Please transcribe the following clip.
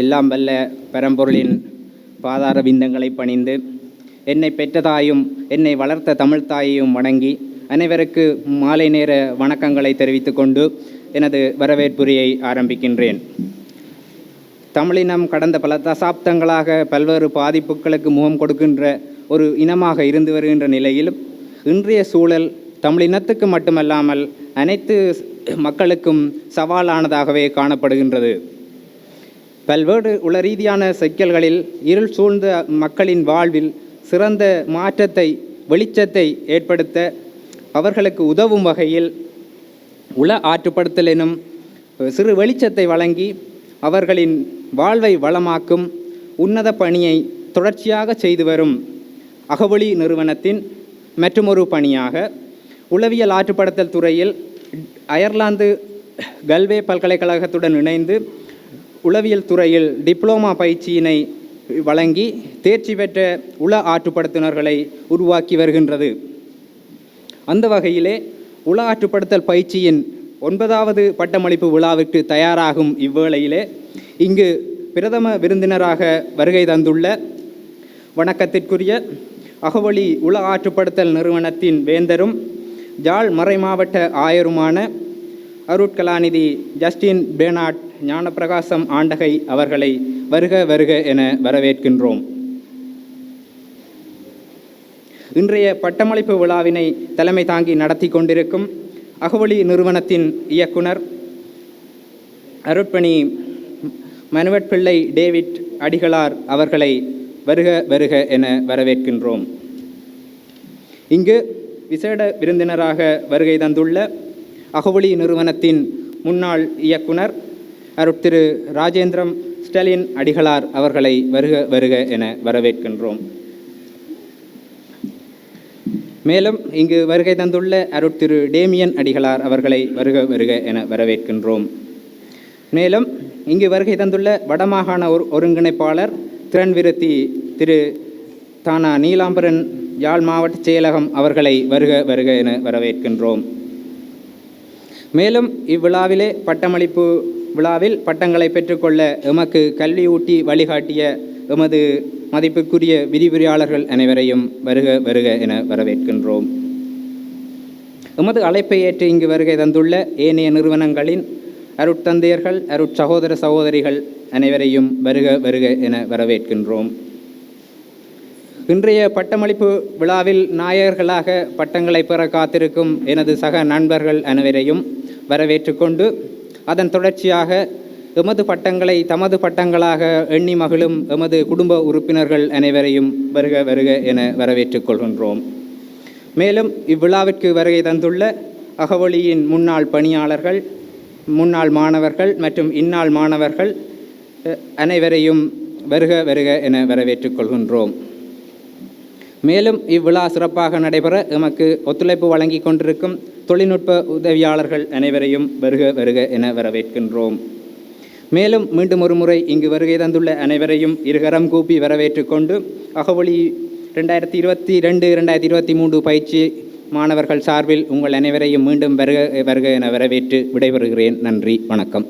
எல்லாம் வல்ல பரம்பொருளின் பாதார விந்தங்களை பணிந்து என்னை பெற்றதாயும் என்னை வளர்த்த தமிழ்த்தாயையும் வணங்கி அனைவருக்கு மாலை நேர வணக்கங்களை தெரிவித்துக் கொண்டு எனது வரவேற்புரையை ஆரம்பிக்கின்றேன். தமிழினம் கடந்த பல தசாப்தங்களாக பல்வேறு பாதிப்புகளுக்கு முகம் கொடுக்கின்ற ஒரு இனமாக இருந்து வருகின்ற நிலையிலும் இன்றைய சூழல் தமிழினத்துக்கு மட்டுமல்லாமல் அனைத்து மக்களுக்கும் சவாலானதாகவே காணப்படுகின்றது. பல்வேறு உளரீதியான சிக்கல்களில் இருள் சூழ்ந்த மக்களின் வாழ்வில் சிறந்த மாற்றத்தை வெளிச்சத்தை ஏற்படுத்த அவர்களுக்கு உதவும் வகையில் உள ஆற்றுப்படுத்தல் எனும் சிறு வெளிச்சத்தை வழங்கி அவர்களின் வாழ்வை வளமாக்கும் உன்னத பணியை தொடர்ச்சியாக செய்து வரும் அகவொளி நிறுவனத்தின் மற்றுமொரு பணியாக உளவியல் ஆற்றுப்படுத்தல் துறையில் அயர்லாந்து கல்வே பல்கலைக்கழகத்துடன் இணைந்து உளவியல் துறையில் டிப்ளோமா பயிற்சியினை வழங்கி தேர்ச்சி பெற்ற உள ஆற்றுப்படுத்துனர்களை உருவாக்கி வருகின்றது. அந்த வகையிலே உள ஆற்றுப்படுத்தல் பயிற்சியின் 9வது பட்டமளிப்பு விழாவிற்கு தயாராகும் இவ்வேளையிலே இங்கு பிரதம விருந்தினராக வருகை தந்துள்ள வணக்கத்திற்குரிய அகவொளி உள ஆற்றுப்படுத்தல் நிறுவனத்தின் வேந்தரும் யாழ் மறைமாவட்ட ஆயருமான அருட்கலாநிதி ஜஸ்டின் பேனாட் ஞானப்பிரகாசம் ஆண்டகை அவர்களை வருக வருக என வரவேற்கின்றோம். இன்றைய பட்டமளிப்பு விழாவினை தலைமை தாங்கி நடத்தி கொண்டிருக்கும் அகவொளி நிறுவனத்தின் இயக்குனர் அருட்பணி மனுவட்பிள்ளை டேவிட் அடிகளார் அவர்களை வருக வருக என வரவேற்கின்றோம். இங்கு விசேட விருந்தினராக வருகை தந்துள்ள அகவொளி நிறுவனத்தின் முன்னாள் இயக்குனர் திரு ராஜேந்திரம் ஸ்டாலின் அடிகளார் அவர்களை வருக வருக என வரவேற்கின்றோம். மேலும் இங்கு வருகை தந்துள்ள திரு டேமியன் அடிகளார் அவர்களை வருக வருக என வரவேற்கின்றோம். மேலும் இங்கு வருகை தந்துள்ள வடமாகாண ஒருங்கிணைப்பாளர் திறன்விருத்தி திரு தானா நீலாம்பரன் யாழ் மாவட்ட செயலகம் அவர்களை வருக வருக என வரவேற்கின்றோம். மேலும் இவ்விழாவிலே பட்டமளிப்பு விழாவில் பட்டங்களை பெற்றுக்கொள்ள எமக்கு கல்வி ஊட்டி வழிகாட்டிய எமது மதிப்புக்குரிய விரிவுரையாளர்கள் அனைவரையும் வருக வருக என வரவேற்கின்றோம். எமது அழைப்பை ஏற்று இங்கு வருகை தந்துள்ள ஏனைய நிறுவனங்களின் அருட்தந்தையர்கள் அருட்சகோதர சகோதரிகள் அனைவரையும் வருக வருக என வரவேற்கின்றோம். இன்றைய பட்டமளிப்பு விழாவில் நாயகர்களாக பட்டங்களை பெற காத்திருக்கும் எனது சக நண்பர்கள் அனைவரையும் வரவேற்றுக்கொண்டு அதன் தொடர்ச்சியாக எமது பட்டங்களை தமது பட்டங்களாக எண்ணி மகிழும் எமது குடும்ப உறுப்பினர்கள் அனைவரையும் வருக வருக என வரவேற்றுக் கொள்கின்றோம். மேலும் இவ்விழாவிற்கு வருகை தந்துள்ள அகவொளியின் முன்னாள் பணியாளர்கள், முன்னாள் மாணவர்கள் மற்றும் இந்நாள் மாணவர்கள் அனைவரையும் வருக வருக என வரவேற்றுக் கொள்கின்றோம். மேலும் இவ்விழா சிறப்பாக நடைபெற எமக்கு ஒத்துழைப்பு வழங்கி கொண்டிருக்கும் தொழில்நுட்ப உதவியாளர்கள் அனைவரையும் வருக வருக என வரவேற்கின்றோம். மேலும் மீண்டும் ஒரு முறை இங்கு வருகை தந்துள்ள அனைவரையும் இருகரம் கூப்பி வரவேற்றுக் கொண்டு அகவொளி 2022-2023 பயிற்சி மாணவர்கள் சார்பில் உங்கள் அனைவரையும் மீண்டும் வருக வருக என வரவேற்று விடைபெறுகிறேன். நன்றி, வணக்கம்.